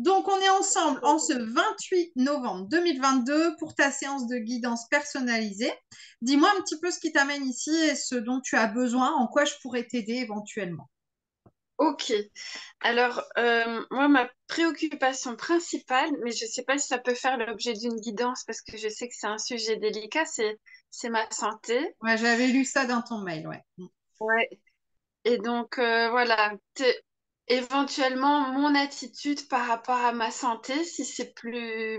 Donc, on est ensemble en ce 28 novembre 2022 pour ta séance de guidance personnalisée. Dis-moi un petit peu ce qui t'amène ici et ce dont tu as besoin, en quoi je pourrais t'aider éventuellement. Ok. Alors, moi, ma préoccupation principale, mais je ne sais pas si ça peut faire l'objet d'une guidance parce que je sais que c'est un sujet délicat, c'est ma santé. Ouais, j'avais lu ça dans ton mail, ouais. Ouais. Et donc, voilà, éventuellement mon attitude par rapport à ma santé, si c'est plus,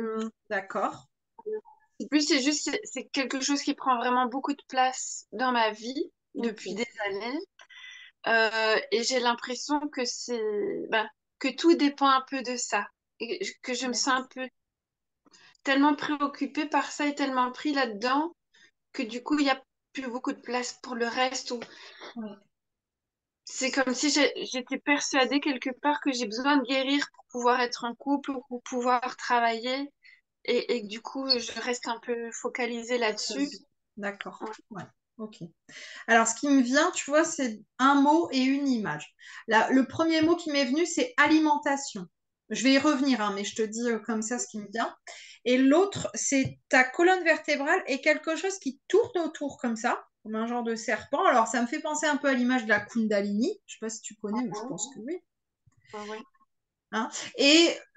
D'accord. c'est juste, c'est quelque chose qui prend vraiment beaucoup de place dans ma vie depuis Ok. des années. Et j'ai l'impression que que tout dépend un peu de ça. Et que je me sens un peu tellement préoccupée par ça et tellement pris là-dedans que du coup, il n'y a plus beaucoup de place pour le reste. Ou Ouais. c'est comme si j'étais persuadée quelque part que j'ai besoin de guérir pour pouvoir être en couple ou pour pouvoir travailler. Et que du coup, je reste un peu focalisée là-dessus. D'accord. Ouais. Ouais. Ok. Alors, ce qui me vient, tu vois, c'est un mot et une image. Là, le premier mot qui m'est venu, c'est alimentation. Je vais y revenir, hein, mais je te dis comme ça ce qui me vient. Et l'autre, c'est ta colonne vertébrale et quelque chose qui tourne autour comme ça, comme un genre de serpent. Alors, ça me fait penser un peu à l'image de la Kundalini. Je sais pas si tu connais, mais je pense que oui. Ouais, ouais. Hein.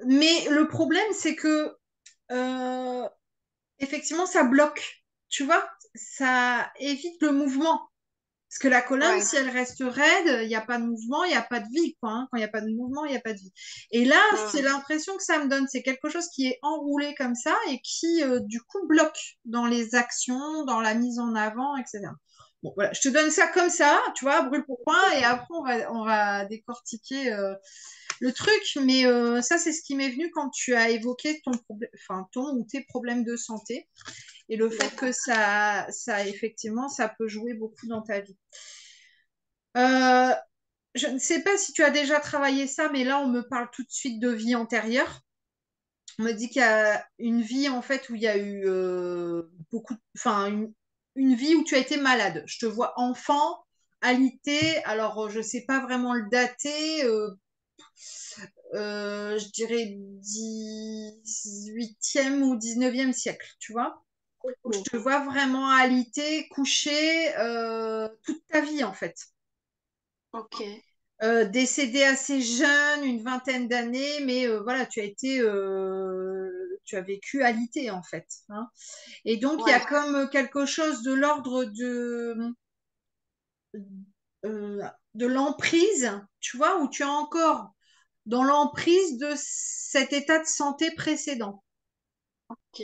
Mais le problème, c'est que euh, effectivement, ça bloque. Tu vois, ça évite le mouvement. Parce que la colonne, Ouais. si elle reste raide, il n'y a pas de mouvement, il n'y a pas de vie, quoi, hein. Quand il n'y a pas de mouvement, il n'y a pas de vie. Et là, c'est Ouais. l'impression que ça me donne. C'est quelque chose qui est enroulé comme ça et qui, du coup, bloque dans les actions, dans la mise en avant, etc. Bon, voilà, je te donne ça comme ça, tu vois, brûle pour point, et après, on va décortiquer le truc. Mais ça, c'est ce qui m'est venu quand tu as évoqué ton problème, enfin, ton ou tes problèmes de santé et le fait que D'accord. effectivement, ça peut jouer beaucoup dans ta vie. Euh, je ne sais pas si tu as déjà travaillé ça, mais là, on me parle tout de suite de vie antérieure. On me dit qu'il y a une vie, en fait, où il y a eu enfin, une vie où tu as été malade. Je te vois enfant, alité, alors je ne sais pas vraiment le dater, je dirais 18e ou 19e siècle, tu vois. Donc, je Ok. te vois vraiment alité, couché toute ta vie, en fait. Ok. Décédé assez jeune, une vingtaine d'années, mais voilà, tu as vécu alité en fait, hein. Et donc il y a Ouais. comme quelque chose de l'ordre de l'emprise, tu vois, où tu es encore dans l'emprise de cet état de santé précédent. Ok.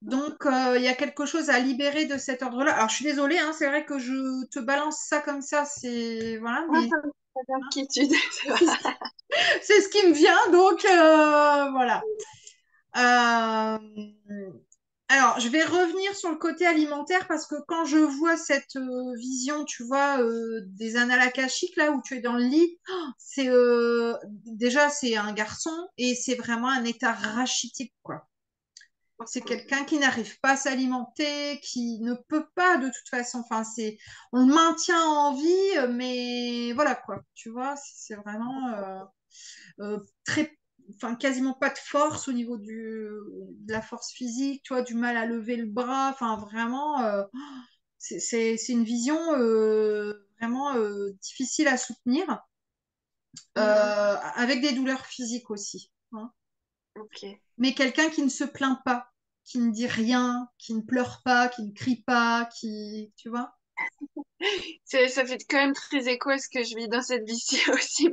Donc, il y a quelque chose à libérer de cet ordre-là. Alors, je suis désolée, hein, c'est vrai que je te balance ça comme ça, c'est voilà, Ah, mais pas d'inquiétude. c'est ce qui me vient, donc voilà. Alors, je vais revenir sur le côté alimentaire parce que quand je vois cette vision, tu vois, des annales akashiques, là où tu es dans le lit, oh, déjà, c'est un garçon et c'est vraiment un état rachitique, quoi. C'est Ok. quelqu'un qui n'arrive pas à s'alimenter, qui ne peut pas de toute façon. Enfin, on le maintient en vie, mais voilà, quoi. Tu vois, c'est vraiment très, enfin, quasiment pas de force au niveau de la force physique, tu vois, du mal à lever le bras, enfin, vraiment, c'est une vision vraiment difficile à soutenir, Mhm. avec des douleurs physiques aussi, hein. Ok. Mais quelqu'un qui ne se plaint pas, qui ne dit rien, qui ne pleure pas, qui ne crie pas, tu vois. Ça fait quand même très écho à ce que je vis dans cette vie-ci aussi.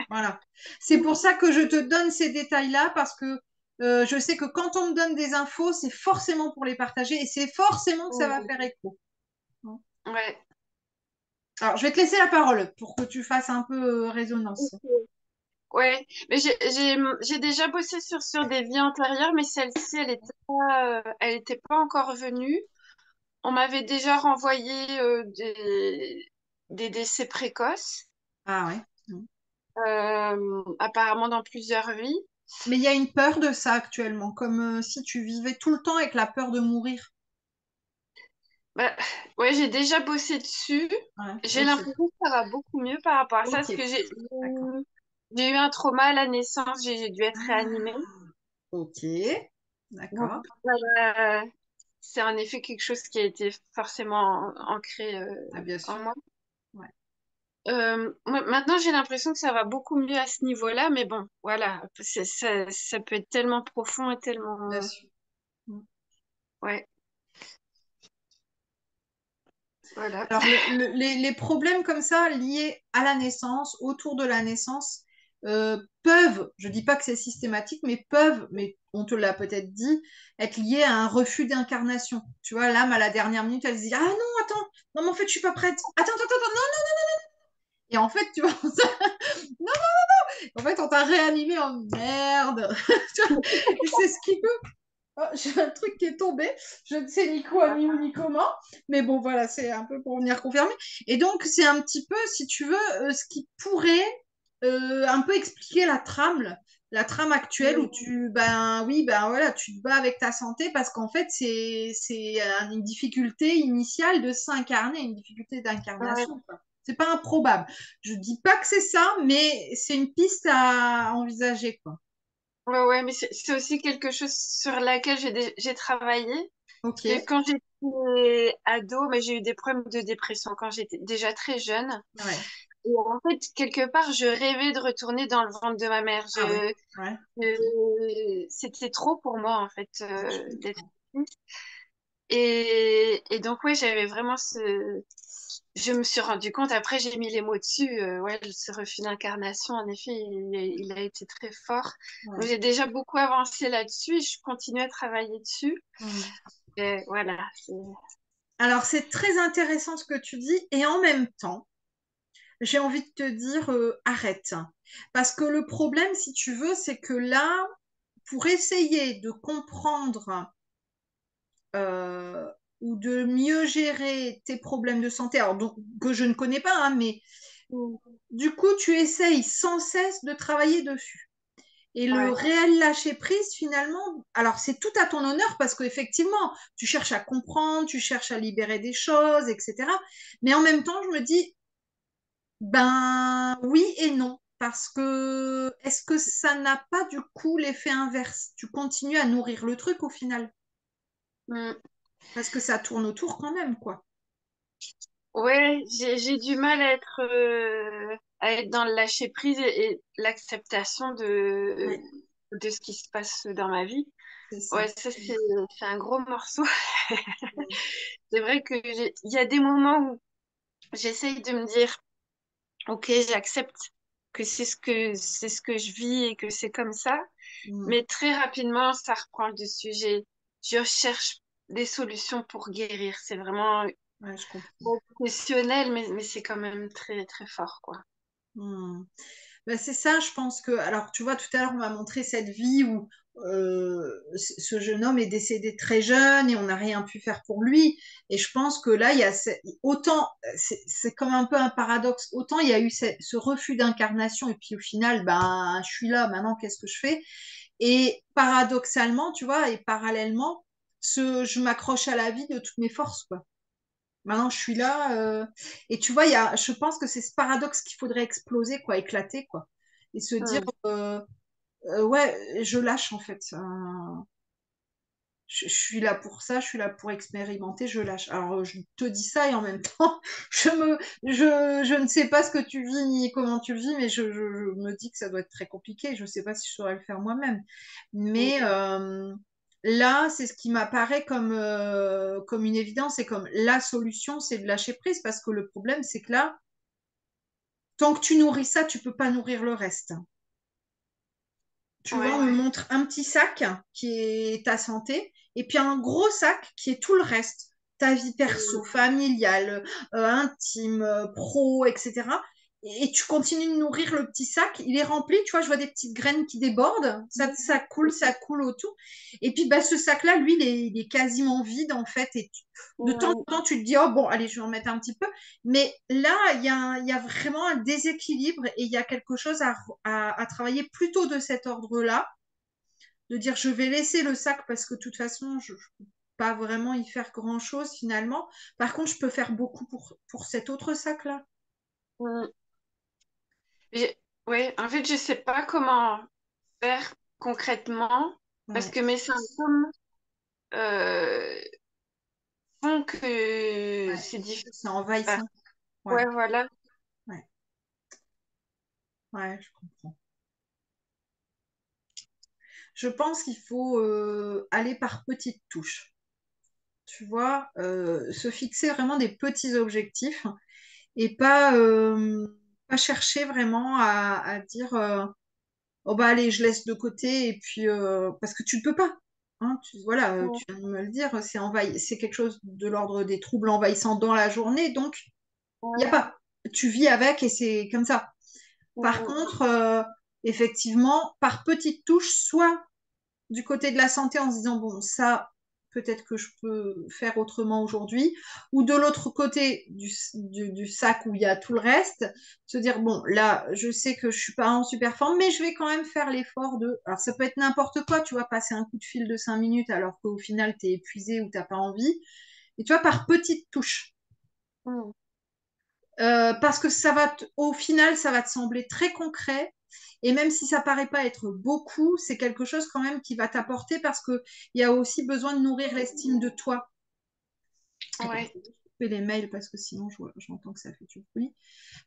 Voilà. C'est pour ça que je te donne ces détails-là, parce que je sais que quand on me donne des infos, c'est forcément pour les partager et c'est forcément que ça va Mhm. faire écho. Ouais. Alors, je vais te laisser la parole pour que tu fasses un peu résonance. Ouais. Mais j'ai déjà bossé sur des vies antérieures, mais celle-ci, elle était pas encore venue. On m'avait déjà renvoyé des décès précoces, Ah ouais. apparemment dans plusieurs vies. Mais il y a une peur de ça actuellement, comme si tu vivais tout le temps avec la peur de mourir. Bah, ouais, j'ai déjà bossé dessus. Ouais, J'ai ok. l'impression que ça va beaucoup mieux par rapport à ça, Ok. parce que D'accord. J'ai eu un trauma à la naissance, j'ai dû être réanimée. Ok, Donc, d'accord. c'est en effet quelque chose qui a été forcément ancré Ah, bien en sûr. moi. Ouais, Maintenant, j'ai l'impression que ça va beaucoup mieux à ce niveau-là, mais bon, voilà, ça peut être tellement profond et bien tellement... sûr. Mm. Ouais, voilà. Alors, les problèmes comme ça, liés à la naissance, autour de la naissance, peuvent, je dis pas que c'est systématique, mais peuvent, mais on te l'a peut-être dit, être liés à un refus d'incarnation. Tu vois, l'âme, à la dernière minute, elle se dit, ah non, attends, non, mais en fait, je suis pas prête. Attends, attends, attends, non. Et en fait, tu vois, non, en fait, on t'a réanimé en merde. Tu vois, et c'est ce qui peut. Oh, j'ai un truc qui est tombé. Je ne sais ni quoi, ni où, ni comment. Mais bon, voilà, c'est un peu pour venir confirmer. Et donc, c'est un petit peu, si tu veux, ce qui pourrait un peu expliquer la trame actuelle où tu, ben oui, ben voilà, tu te bats avec ta santé parce qu'en fait, c'est une difficulté initiale de s'incarner, une difficulté Ouais, d'incarnation, quoi. C'est pas improbable. Je dis pas que c'est ça, mais c'est une piste à envisager, quoi. ouais, mais c'est aussi quelque chose sur laquelle j'ai travaillé. Parce Ok, que quand j'étais ado, mais j'ai eu des problèmes de dépression quand j'étais déjà très jeune. ouais. Et en fait, quelque part, je rêvais de retourner dans le ventre de ma mère. Ah ouais, ouais, ok. C'était trop pour moi, en fait, Ouais, je d'être comprends. triste. Et donc, ouais, j'avais vraiment ce... Je me suis rendu compte, après j'ai mis les mots dessus, ouais, ce refus d'incarnation, en effet, il a été très fort. Donc Ouais. j'ai déjà beaucoup avancé là-dessus et je continue à travailler dessus. Mm. Et voilà. Alors, c'est très intéressant ce que tu dis, et en même temps, j'ai envie de te dire, arrête. Parce que le problème, si tu veux, c'est que là, pour essayer de comprendre euh, ou de mieux gérer tes problèmes de santé, alors donc, que je ne connais pas, hein, mais Mm. du coup, tu essayes sans cesse de travailler dessus. Et le Ouais. réel lâcher prise, finalement, alors c'est tout à ton honneur parce qu'effectivement, tu cherches à comprendre, tu cherches à libérer des choses, etc. Mais en même temps, je me dis, ben oui et non. Parce que est-ce que ça n'a pas du coup l'effet inverse? Tu continues à nourrir le truc au final. Mm. Parce que ça tourne autour quand même, quoi. Ouais, j'ai du mal à être dans le lâcher prise et l'acceptation Ouais, de ce qui se passe dans ma vie. c'est ça. Ouais, ça c'est un gros morceau. C'est vrai que il y a des moments où j'essaye de me dire, ok, j'accepte que c'est ce que je vis et que c'est comme ça, Mm. mais très rapidement ça reprend le dessus. Je cherche des solutions pour guérir. C'est vraiment Ouais, je comprends. professionnel, mais c'est quand même très très fort, quoi. Mm. Ben, c'est ça, je pense que. Alors, tu vois, tout à l'heure, on m'a montré cette vie où ce jeune homme est décédé très jeune et on n'a rien pu faire pour lui. Et je pense que là, il y a autant, c'est comme un peu un paradoxe, autant il y a eu ce refus d'incarnation et puis au final, ben, je suis là, maintenant, qu'est-ce que je fais? Et paradoxalement, tu vois, et parallèlement, je m'accroche à la vie de toutes mes forces, quoi. Maintenant, je suis là. Et tu vois, je pense que c'est ce paradoxe qu'il faudrait exploser, quoi, éclater, quoi. Et se dire, Hmm. ouais, je lâche, en fait. Je suis là pour ça, je suis là pour expérimenter, je lâche. Alors, je te dis ça et en même temps, je ne sais pas ce que tu vis ni comment tu le vis, mais je me dis que ça doit être très compliqué. Je ne sais pas si je saurais le faire moi-même. Mais là, c'est ce qui m'apparaît comme une évidence et comme la solution, c'est de lâcher prise parce que le problème, c'est que là, tant que tu nourris ça, tu peux pas nourrir le reste. Tu vois, on Ouais. me montre un petit sac qui est ta santé et puis un gros sac qui est tout le reste, ta vie perso, familiale, intime, pro, etc. Et tu continues de nourrir le petit sac, il est rempli, tu vois, je vois des petites graines qui débordent, ça coule autour. Et puis bah, ce sac-là, lui, il est quasiment vide en fait. Et de temps Hmm. en temps, tu te dis, oh bon, allez, je vais en mettre un petit peu. Mais là, il y a vraiment un déséquilibre et il y a quelque chose à travailler plutôt de cet ordre-là, de dire je vais laisser le sac parce que de toute façon, je ne peux pas vraiment y faire grand-chose finalement. Par contre, je peux faire beaucoup pour cet autre sac-là. Hmm. J'ai- ouais, en fait, je sais pas comment faire concrètement parce Ouais, que mes symptômes euh, font que ouais. c'est difficile. C'est envahissant. Ouais, Ouais, voilà. ouais, ouais, je comprends. Je pense qu'il faut aller par petites touches. Tu vois, se fixer vraiment des petits objectifs et pas chercher vraiment à dire oh bah allez, je laisse de côté et puis parce que tu ne peux pas. Hein, voilà, Ouais, tu viens de me le dire, c'est quelque chose de l'ordre des troubles envahissants dans la journée, donc il y a ouais, pas. Tu vis avec et c'est comme ça. Par ouais, contre, effectivement, par petites touches, soit du côté de la santé en se disant, bon, ça, peut-être que je peux faire autrement aujourd'hui, ou de l'autre côté du sac où il y a tout le reste, se dire, bon, là, je sais que je suis pas en super forme, mais je vais quand même faire l'effort de... Alors, ça peut être n'importe quoi, tu vois, passer un coup de fil de 5 minutes alors qu'au final, tu es épuisé ou t'as pas envie. Et tu vois, par petites touches. mm, Parce que au final, ça va te sembler très concret. Et même si ça paraît pas être beaucoup, c'est quelque chose quand même qui va t'apporter parce que il y a aussi besoin de nourrir l'estime de toi. Attends, ouais, je vais juste couper les mails parce que sinon j'entends que ça fait du bruit.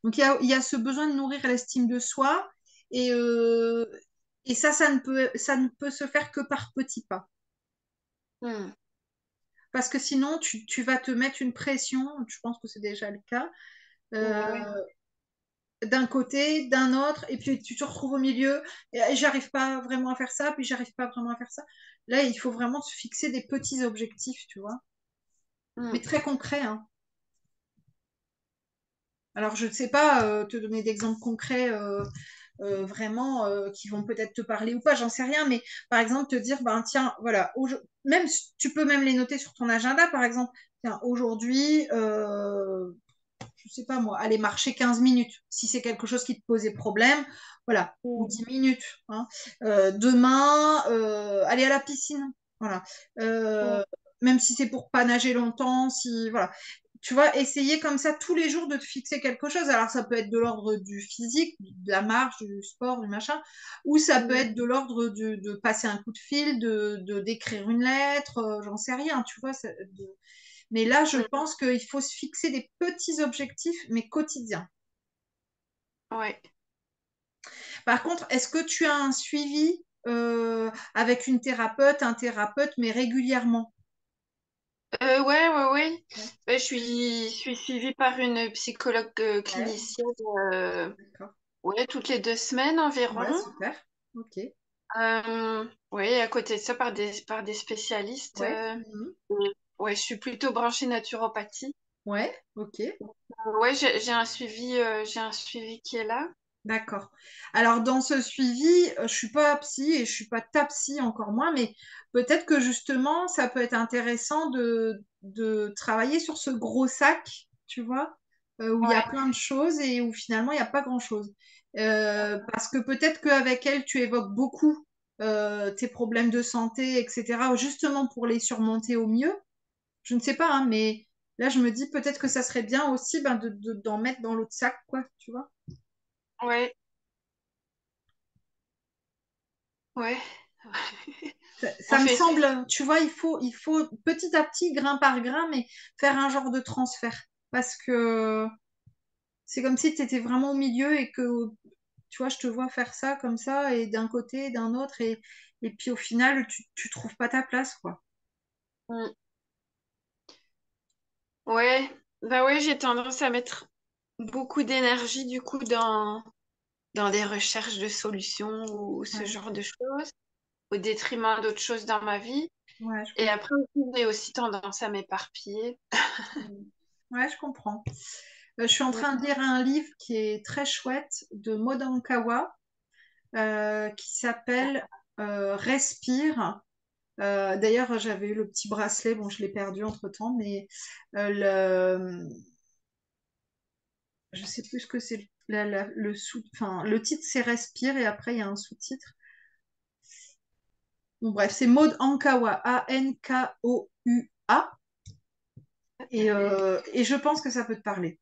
Donc il y a ce besoin de nourrir l'estime de soi et, euh, et ça ne peut se faire que par petits pas. mm, Parce que sinon, tu vas te mettre une pression, je pense que c'est déjà le cas, ouais, euh, d'un côté, d'un autre, et puis tu te retrouves au milieu, et j'arrive pas vraiment à faire ça, puis j'arrive pas vraiment à faire ça. Là, il faut vraiment se fixer des petits objectifs, tu vois, mais mm, très concrets, hein. Alors, je ne sais pas te donner d'exemples concrets vraiment qui vont peut-être te parler ou pas, j'en sais rien, mais par exemple, te dire, ben tiens, voilà, même, tu peux même les noter sur ton agenda, par exemple, tiens, aujourd'hui, je sais pas moi, aller marcher 15 minutes, si c'est quelque chose qui te posait problème, voilà, ou mm, 10 minutes. Hein. Demain, aller à la piscine, voilà. mm, Euh, même si c'est pour pas nager longtemps, si, voilà. Tu vois, essayer comme ça tous les jours de te fixer quelque chose. Alors, ça peut être de l'ordre du physique, de la marche, du sport, du machin, ou ça peut mm, être de l'ordre de passer un coup de fil, d'écrire une lettre, j'en sais rien, tu vois, mais là, je mm, pense qu'il faut se fixer des petits objectifs, mais quotidiens. ouais. Par contre, est-ce que tu as un suivi avec une thérapeute, un thérapeute, mais régulièrement? Ouais, ouais, ouais. Ouais. Je suis suivie par une psychologue Ouais, clinicienne, d'accord. ouais, toutes les 2 semaines environ. Ouais, super. Ok. Oui, à côté de ça, par des spécialistes. Ouais. Mhm. Ouais, je suis plutôt branchée naturopathie. Ouais, ok. Ouais, j'ai un suivi qui est là. D'accord. Alors, dans ce suivi, je suis pas psy et je suis pas ta psy, encore moins, mais peut-être que justement, ça peut être intéressant de travailler sur ce gros sac, tu vois, où il y a Ouais. plein de choses et où finalement, il n'y a pas grand-chose. Parce que peut-être qu'avec elle, tu évoques beaucoup tes problèmes de santé, etc., justement pour les surmonter au mieux. Je ne sais pas, hein, mais là, je me dis peut-être que ça serait bien aussi ben, d'en mettre dans l'autre sac, quoi, tu vois. Ouais, ouais. On Ça me fait. semble, tu vois, il faut petit à petit, grain par grain, mais faire un genre de transfert. Parce que c'est comme si tu étais vraiment au milieu et que, tu vois, je te vois faire ça comme ça, et d'un côté, d'un autre, et puis au final, tu trouves pas ta place, quoi. Mm. Ouais, bah ouais, j'ai tendance à mettre beaucoup d'énergie du coup dans des recherches de solutions ou ce Ouais, genre de choses, au détriment d'autres choses dans ma vie. ouais, je Et comprends. après, aussi, j'ai aussi tendance à m'éparpiller. Ouais, je comprends. Je suis en train de lire un livre qui est très chouette de Maud Ankawa, qui s'appelle Respire. D'ailleurs, j'avais eu le petit bracelet, bon, je l'ai perdu entre-temps, mais je sais plus ce que c'est enfin, le titre c'est Respire et après il y a un sous-titre. Bon, bref, c'est Maud Ankawa, Ankoua, et je pense que ça peut te parler.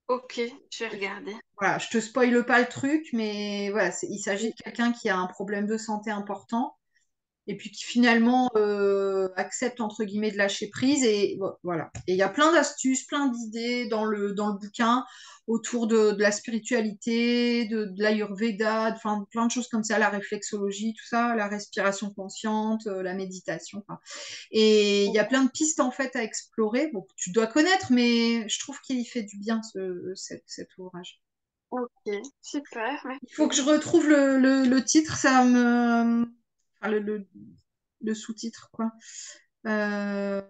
Ok, je vais regarder. Voilà, je te spoile pas le truc, mais voilà, il s'agit de quelqu'un qui a un problème de santé important et puis qui finalement accepte entre guillemets de lâcher prise et voilà. Et il y a plein d'astuces, plein d'idées dans le bouquin autour de la spiritualité, de l'Ayurveda, enfin plein de choses comme ça, la réflexologie, tout ça, la respiration consciente, la méditation. Enfin. Et il y a plein de pistes en fait à explorer. Bon, tu dois connaître, mais je trouve qu'il fait du bien cet ouvrage. Ok, super, Il faut merci. que je retrouve le titre, ça me. Enfin, le sous-titre, quoi. Euh,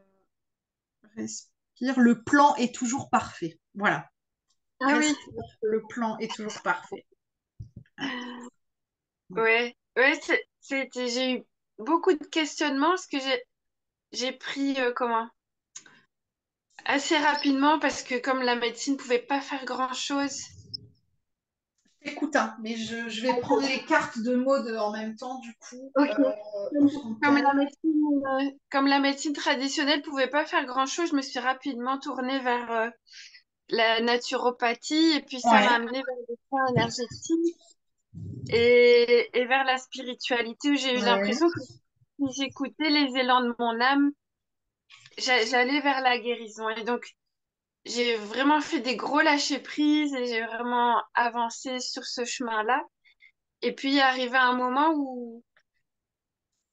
Respire. Le plan est toujours parfait. Voilà. Ah oui. Respire. Le plan est toujours parfait. Ouais, ouais, j'ai eu beaucoup de questionnements parce que j'ai pris comment? Assez rapidement parce que comme la médecine pouvait pas faire grand-chose. Écoute, hein, mais je vais prendre les cartes de mode en même temps, du coup. Ok. On Comme, s'en comme calme. la médecine, comme la médecine traditionnelle pouvait pas faire grand-chose, je me suis rapidement tournée vers la naturopathie et puis ça m'a Ouais. amenée vers les soins énergétiques et vers la spiritualité où j'ai eu Ouais. l'impression que si j'écoutais les élans de mon âme, j'allais vers la guérison. Et donc, j'ai vraiment fait des gros lâcher-prise et j'ai vraiment avancé sur ce chemin-là. Et puis, il est arrivé un moment où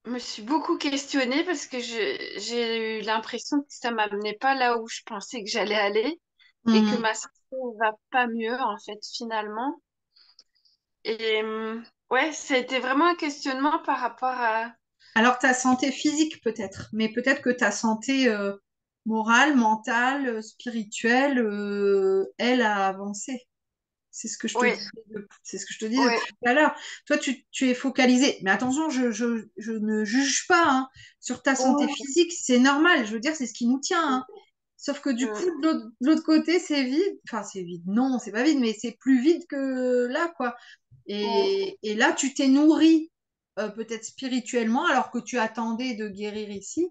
je me suis beaucoup questionnée parce que j'ai eu l'impression que ça m'amenait pas là où je pensais que j'allais aller et que Mhm. ma santé va pas mieux, en fait, finalement. Et ouais, ça a été vraiment un questionnement par rapport à... Alors, ta santé physique, peut-être, mais peut-être que ta santé morale, mentale, spirituelle, elle a avancé. C'est ce que je te Ouais, dis, c'est ce que je te dis ouais, depuis tout à l'heure. Toi, tu es focalisé. Mais attention, je ne juge pas hein, sur ta santé ouais, physique. C'est normal. Je veux dire, c'est ce qui nous tient. Hein. Sauf que du coup, de l'autre côté, c'est vide. Enfin, c'est vide. Non, c'est pas vide, mais c'est plus vide que là, quoi. ouais, Et là, tu t'es nourri peut-être spirituellement, alors que tu attendais de guérir ici.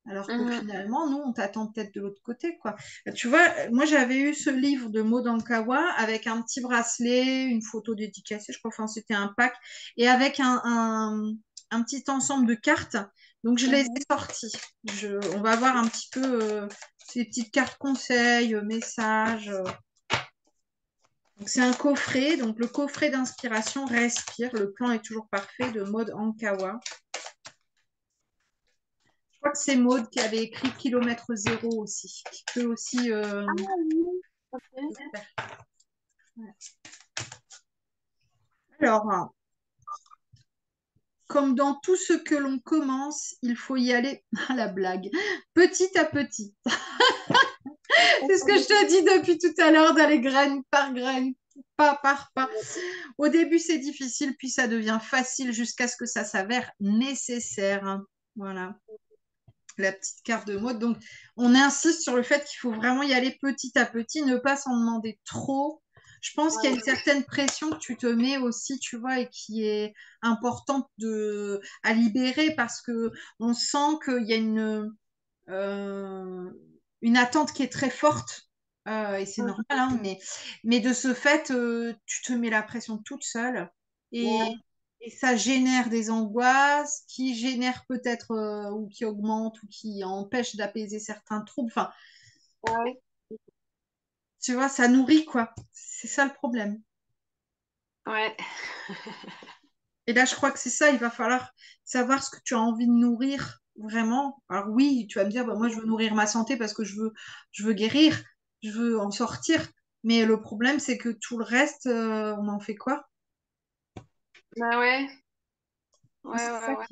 Alors que mhm, finalement, nous, on t'attend peut-être de l'autre côté, quoi. Tu vois, moi, j'avais eu ce livre de Maud Ankawa avec un petit bracelet, une photo dédicacée, je crois, enfin, c'était un pack, et avec un petit ensemble de cartes. Donc, je les ai mhm. sorties. On va voir un petit peu ces petites cartes conseils, messages. Donc, c'est un coffret. Donc, le coffret d'inspiration Respire. Le plan est toujours parfait de Maud Ankawa. Je crois que c'est Maud qui avait écrit Kilomètre Zéro aussi, qui peut aussi. Ah oui, ok. Alors, comme dans tout ce que l'on commence, il faut y aller à la blague, petit à petit. C'est ce que je te dis depuis tout à l'heure, d'aller graine par graine, pas par pas. Au début, c'est difficile, puis ça devient facile jusqu'à ce que ça s'avère nécessaire. Voilà, la petite carte de mode. Donc, on insiste sur le fait qu'il faut vraiment y aller petit à petit, ne pas s'en demander trop. Je pense qu'il y a une certaine pression que tu te mets aussi, tu vois, et qui est importante à libérer parce que on sent qu'il y a euh, une attente qui est très forte. Et c'est normal, hein, mais de ce fait, tu te mets la pression toute seule et, Ouais, et ça génère des angoisses qui génèrent peut-être ou qui augmentent ou qui empêchent d'apaiser certains troubles. Enfin, ouais, tu vois, ça nourrit quoi. C'est ça le problème. ouais, Et là, je crois que c'est ça. Il va falloir savoir ce que tu as envie de nourrir vraiment. Alors oui, tu vas me dire, bah, moi, je veux nourrir ma santé parce que je veux guérir, je veux en sortir. Mais le problème, c'est que tout le reste, on en fait quoi? bah ouais, Moi, ouais, c'est ouais, ça ouais.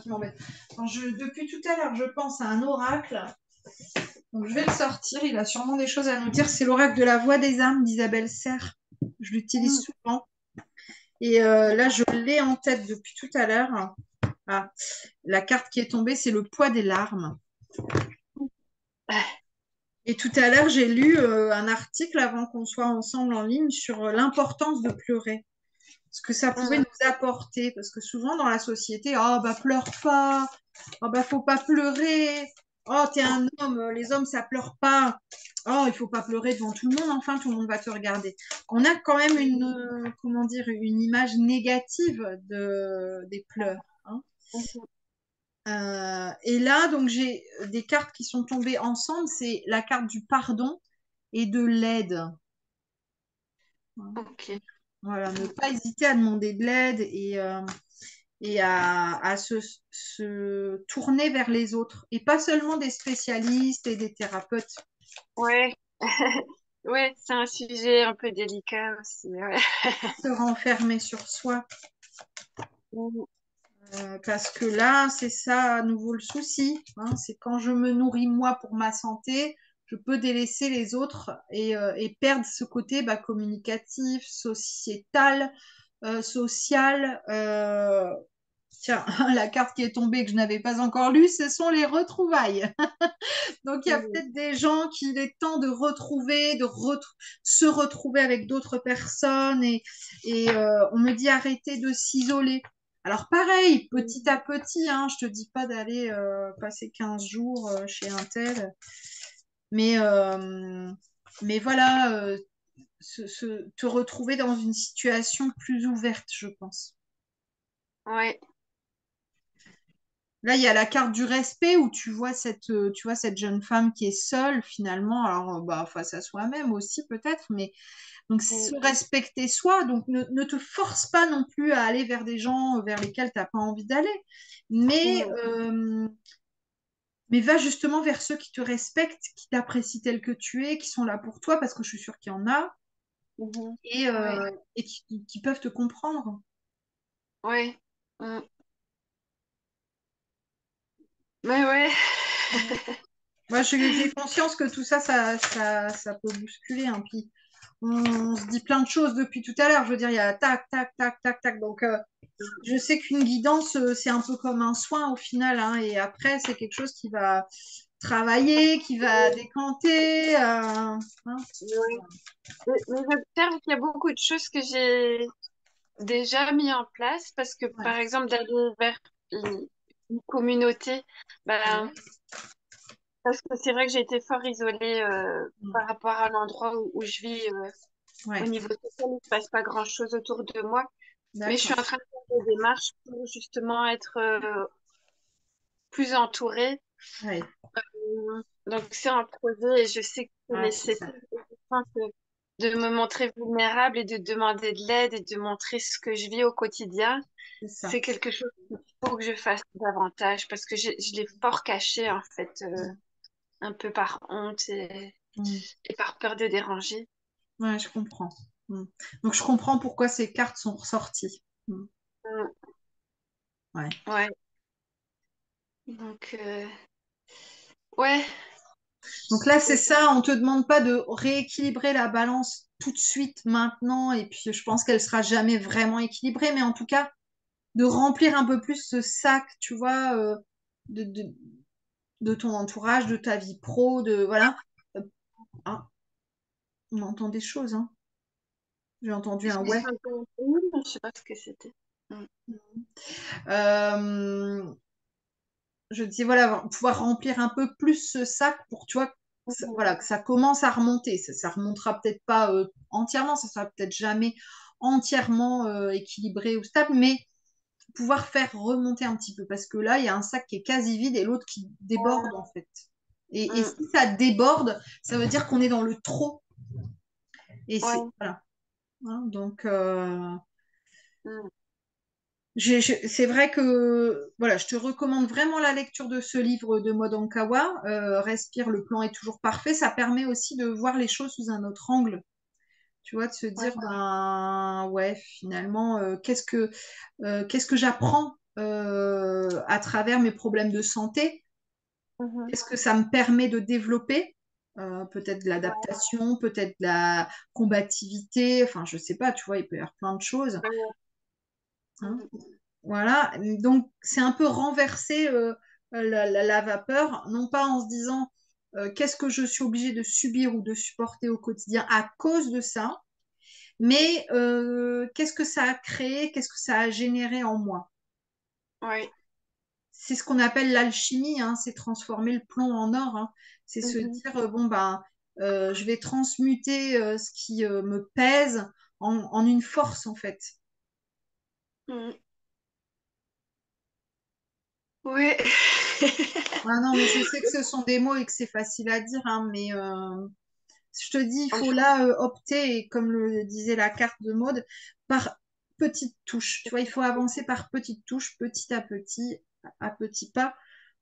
qui m'embête. Depuis tout à l'heure, je pense à un oracle. Donc, je vais le sortir. Il a sûrement des choses à nous dire. C'est l'oracle de la voix des âmes d'Isabelle Serre. Je l'utilise Mm. souvent. Et là, je l'ai en tête depuis tout à l'heure. Ah, la carte qui est tombée, c'est le poids des larmes. Et tout à l'heure, j'ai lu un article avant qu'on soit ensemble en ligne sur l'importance de pleurer. Ce que ça pouvait Mm. nous apporter. Parce que souvent dans la société, oh bah pleure pas, oh bah faut pas pleurer. Oh, t'es un homme, les hommes, ça pleure pas. Oh, il faut pas pleurer devant tout le monde, enfin, tout le monde va te regarder. On a quand même une, comment dire, une image négative des pleurs, hein. Mhm. Et là, donc, j'ai des cartes qui sont tombées ensemble. C'est la carte du pardon et de l'aide. Ok. Voilà, ne pas hésiter à demander de l'aide et à se tourner vers les autres. Et pas seulement des spécialistes et des thérapeutes. Ouais. Ouais, c'est un sujet un peu délicat aussi. Ouais. Se renfermer sur soi. Mhm. Parce que là, c'est ça à nouveau le souci, hein. C'est quand je me nourris moi pour ma santé, je peux délaisser les autres et perdre ce côté bah, communicatif, sociétal, social. Tiens, la carte qui est tombée que je n'avais pas encore lue, ce sont les retrouvailles. Donc il y a Mhm. peut-être des gens qu'il est temps de retrouver, se retrouver avec d'autres personnes et on me dit arrêter de s'isoler. Alors pareil, petit à petit, hein, je te dis pas d'aller passer 15 jours chez un tel, mais, euh, mais voilà, te retrouver dans une situation plus ouverte, je pense. Ouais. Là, il y a la carte du respect où tu vois cette jeune femme qui est seule finalement, alors bah, face à soi-même aussi peut-être, mais donc Mhm. se respecter soi, donc ne te force pas non plus à aller vers des gens vers lesquels tu n'as pas envie d'aller, mais, Mhm. euh, mais va justement vers ceux qui te respectent, qui t'apprécient tel que tu es, qui sont là pour toi, parce que je suis sûre qu'il y en a, Mhm. et, Ouais. euh, et qui peuvent te comprendre. Ouais. Mhm. Mais ouais. Moi, j'ai conscience que tout ça, ça peut bousculer. Hein. Puis, on se dit plein de choses depuis tout à l'heure. Je veux dire, il y a tac, tac, tac, tac, tac. Donc, je sais qu'une guidance, c'est un peu comme un soin au final. Hein. Et après, c'est quelque chose qui va travailler, qui va décanter. Hein. Ouais. Mais j'observe qu'il y a beaucoup de choses que j'ai déjà mis en place parce que, Ouais. par exemple, d'aller vers une communauté, ben, Ouais. parce que c'est vrai que j'ai été fort isolée Mm. par rapport à l'endroit où je vis. Au Ouais. niveau social, il ne se passe pas grand-chose autour de moi, mais je suis D'accord. en train de faire des démarches pour justement être plus entourée. Ouais. Donc c'est un projet et je sais que c'est Ah, c'est ça. nécessaire de me montrer vulnérable et de demander de l'aide et de montrer ce que je vis au quotidien. C'est ça. C'est quelque chose qu'il faut que je fasse davantage parce que je l'ai fort caché en fait, un peu par honte Mm. et par peur de déranger. Ouais, je comprends. Mm. Donc, je comprends pourquoi ces cartes sont ressorties. Mm. Mm. Ouais. Ouais, donc ouais. Donc là, c'est ça, on ne te demande pas de rééquilibrer la balance tout de suite, maintenant, et puis je pense qu'elle sera jamais vraiment équilibrée, mais en tout cas, de remplir un peu plus ce sac, tu vois, de, de, de ton entourage, de ta vie pro, de voilà. Euh, ah, on entend des choses, hein. J'ai entendu un J'ai ouais. entendu, mais je sais pas ce que c'était. Mm. Euh, je dis voilà, pouvoir remplir un peu plus ce sac pour, tu vois, Mhm. voilà, que ça commence à remonter. Ça remontera peut-être pas entièrement, ça sera peut-être jamais entièrement équilibré ou stable, mais pouvoir faire remonter un petit peu parce que là, il y a un sac qui est quasi vide et l'autre qui déborde en fait. Et si Mm. ça déborde, ça veut dire qu'on est dans le trop. Et c'est Ouais. voilà. Hein, donc, Mm. c'est vrai que voilà, je te recommande vraiment la lecture de ce livre de Maud Ankawa. Respire, le plan est toujours parfait. Ça permet aussi de voir les choses sous un autre angle. Tu vois, de se Ouais. dire, ben ouais, finalement, qu'est-ce que j'apprends à travers mes problèmes de santé? Mhm. Qu'est-ce que ça me permet de développer? Peut-être de Ouais. l'adaptation, peut-être de la combativité, enfin, je sais pas, tu vois, il peut y avoir plein de choses. Ouais. Hein. Mm. Voilà, donc c'est un peu renverser la vapeur, non pas en se disant qu'est-ce que je suis obligée de subir ou de supporter au quotidien à cause de ça, mais qu'est-ce que ça a créé, qu'est-ce que ça a généré en moi. Ouais. c'est ce qu'on appelle l'alchimie, hein, c'est transformer le plomb en or, hein. C'est se Mhm. dire, bon, ben, je vais transmuter ce qui me pèse en une force, en fait. Mhm. Ouais. Ah non, mais je sais que ce sont des mots et que c'est facile à dire, hein, mais je te dis, il faut là opter, et comme le disait la carte de mode, par petites touches. Tu vois, il faut avancer par petites touches, petit à petits pas,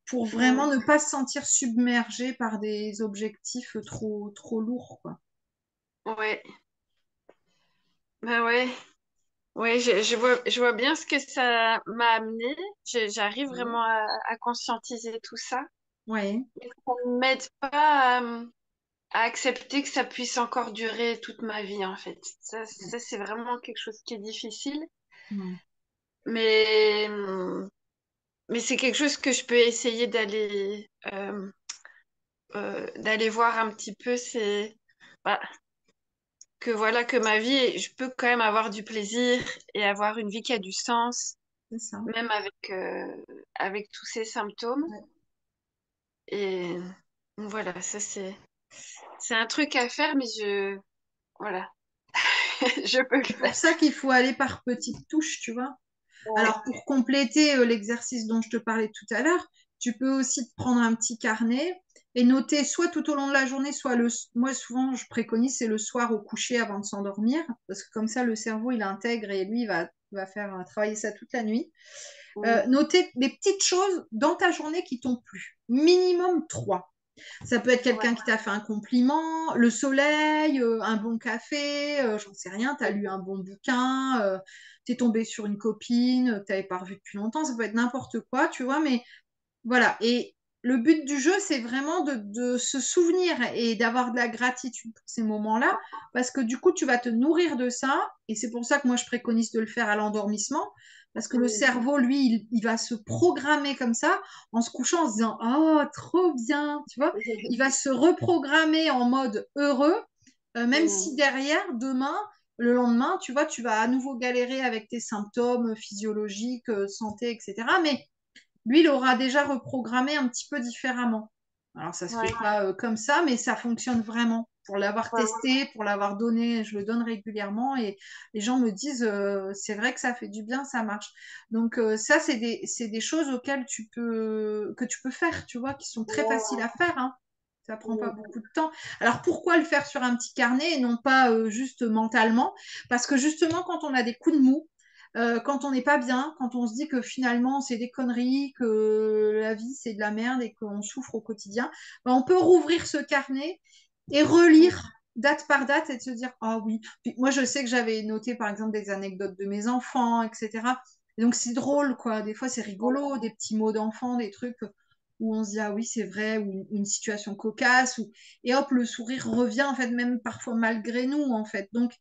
pour vraiment Ouais. ne pas se sentir submergé par des objectifs trop lourds, quoi. Ouais. Bah ouais. Ouais, je vois bien ce que ça m'a amené. J'arrive vraiment à conscientiser tout ça. Ouais, Mais ça ne m'aide pas à accepter que ça puisse encore durer toute ma vie, en fait. Ça c'est vraiment quelque chose qui est difficile. ouais, Mais, mais c'est quelque chose que je peux essayer d'aller voir un petit peu. C'est bah, que voilà, que ma vie, je peux quand même avoir du plaisir et avoir une vie qui a du sens, c'est ça. même avec tous ces symptômes. Ouais. Et voilà, c'est un truc à faire, mais voilà, je peux le C'est pour faire. ça qu'il faut aller par petites touches, tu vois. Ouais. Alors, pour compléter l'exercice dont je te parlais tout à l'heure, tu peux aussi te prendre un petit carnet et noter soit tout au long de la journée, soit moi souvent je préconise c'est le soir au coucher avant de s'endormir, parce que comme ça le cerveau il intègre et lui il va faire travailler ça toute la nuit. Mm. Noter les petites choses dans ta journée qui t'ont plu, minimum trois. Ça peut être Ouais. quelqu'un qui t'a fait un compliment, le soleil, un bon café, j'en sais rien, t'as lu un bon bouquin, t'es tombé sur une copine que t'avais pas revue depuis longtemps, ça peut être n'importe quoi, tu vois, mais voilà. Et le but du jeu, c'est vraiment de se souvenir et d'avoir de la gratitude pour ces moments-là, parce que du coup, tu vas te nourrir de ça, et c'est pour ça que moi, je préconise de le faire à l'endormissement, parce que le Mm. cerveau, lui, il va se programmer comme ça, en se couchant, en se disant, oh, trop bien, tu vois, il va se reprogrammer en mode heureux, même si Mm. derrière, demain, le lendemain, tu vois, tu vas à nouveau galérer avec tes symptômes physiologiques, santé, etc. Mais lui, il aura déjà reprogrammé un petit peu différemment. Alors, ça se fait Ouais. pas comme ça, mais ça fonctionne vraiment. Pour l'avoir Ouais. testé, pour l'avoir donné, je le donne régulièrement et les gens me disent c'est vrai que ça fait du bien, ça marche. Donc ça, c'est des choses que tu peux faire, tu vois, qui sont très faciles à faire, hein. Ça prend pas Mm. beaucoup de temps. Alors pourquoi le faire sur un petit carnet et non pas juste mentalement? Parce que justement, quand on a des coups de mou, quand on n'est pas bien, quand on se dit que finalement c'est des conneries, que la vie c'est de la merde et qu'on souffre au quotidien, ben, on peut rouvrir ce carnet et relire date par date et de se dire ah oui. Puis moi je sais que j'avais noté par exemple des anecdotes de mes enfants, etc. Et donc c'est drôle quoi. Des fois c'est rigolo, des petits mots d'enfants, des trucs où on se dit ah oui c'est vrai, ou une situation cocasse, et hop le sourire revient en fait même parfois malgré nous en fait. Donc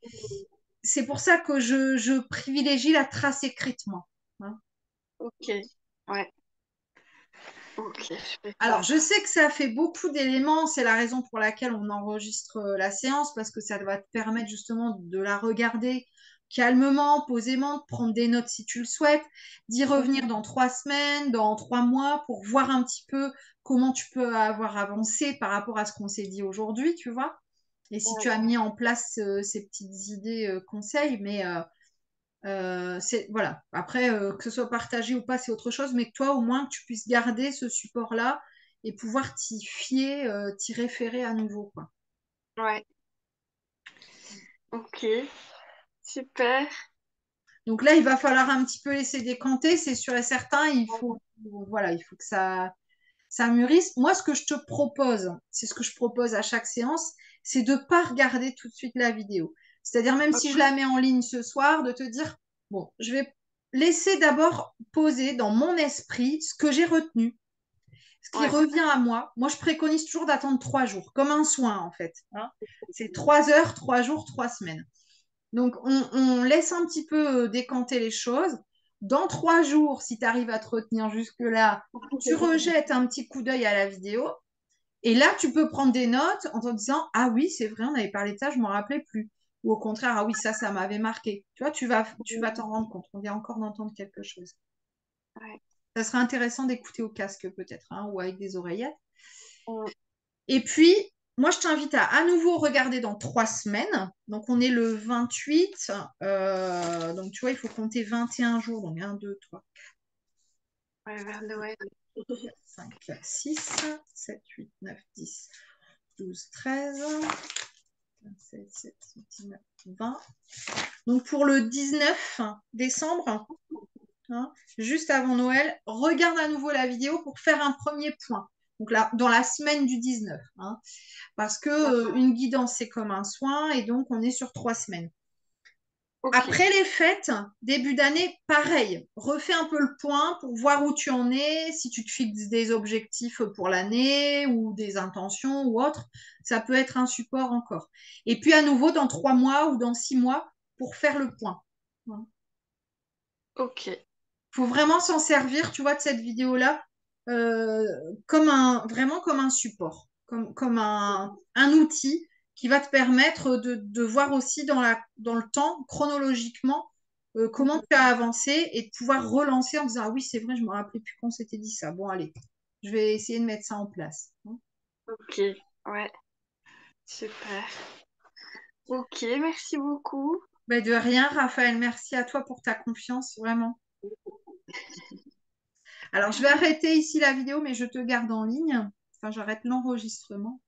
c'est pour ça que je privilégie la trace écrite, moi. Hein. Ok. Ouais. Ok, je fais Alors, ça. je sais que ça fait beaucoup d'éléments, c'est la raison pour laquelle on enregistre la séance, parce que ça va te permettre justement de la regarder calmement, posément, de prendre des notes si tu le souhaites, d'y revenir dans 3 semaines, dans 3 mois, pour voir un petit peu comment tu peux avoir avancé par rapport à ce qu'on s'est dit aujourd'hui, tu vois. Et si tu Ouais. as mis en place ces petites idées, conseils, mais voilà. Après, que ce soit partagé ou pas, c'est autre chose, mais que toi, au moins, que tu puisses garder ce support-là et pouvoir t'y fier, t'y référer à nouveau, quoi. Ouais. Ok. Super. Donc là, il va falloir un petit peu laisser décanter, c'est sûr et certain. Voilà, il faut que ça mûrisse. Moi, ce que je te propose, c'est ce que je propose à chaque séance, c'est de pas regarder tout de suite la vidéo. C'est-à-dire, même si je la mets en ligne ce soir, de te dire, bon, je vais laisser d'abord poser dans mon esprit ce que j'ai retenu, ce qui Ouais. revient à moi. Moi, je préconise toujours d'attendre 3 jours, comme un soin, en fait. Hein. C'est 3 heures, 3 jours, 3 semaines. Donc, on laisse un petit peu décanter les choses. Dans 3 jours, si tu arrives à te retenir jusque-là, tu rejettes un petit coup d'œil à la vidéo. Et là, tu peux prendre des notes en te disant, ah oui, c'est vrai, on avait parlé de ça, je ne m'en rappelais plus. Ou au contraire, ah oui, ça m'avait marqué. Tu vois, tu vas t'en rendre compte. On vient encore d'entendre quelque chose. Ouais. Ça serait intéressant d'écouter au casque peut-être, hein, ou avec des oreillettes. Mm. Et puis, moi, je t'invite à nouveau regarder dans 3 semaines. Donc, on est le 28. Donc, tu vois, il faut compter 21 jours. Donc, 1, 2, 3, Ouais, vers Noël. 4, 5, 6, 7, 8, 9, 10, 12, 13, 27, 17, 19, 20. Donc, pour le 19 décembre, hein, juste avant Noël, regarde à nouveau la vidéo pour faire un premier point. Donc là, dans la semaine du 19, hein, parce que une guidance, c'est comme un soin, et donc on est sur 3 semaines. Ok, Après les fêtes, début d'année, pareil. Refais un peu le point pour voir où tu en es, si tu te fixes des objectifs pour l'année ou des intentions ou autre. Ça peut être un support encore. Et puis à nouveau, dans 3 mois ou dans 6 mois, pour faire le point. Il ok. faut vraiment s'en servir, tu vois, de cette vidéo-là, euh, vraiment comme un support, comme un outil qui va te permettre de voir aussi dans le temps, chronologiquement, comment tu as avancé et de pouvoir relancer en disant, ah oui, c'est vrai, je me rappelais plus qu'on s'était dit ça. Bon, allez, je vais essayer de mettre ça en place. Ok, ouais, super. Ok, merci beaucoup. Ben, de rien, Raphaël, merci à toi pour ta confiance, vraiment. Alors, je vais arrêter ici la vidéo, mais je te garde en ligne. Enfin, j'arrête l'enregistrement.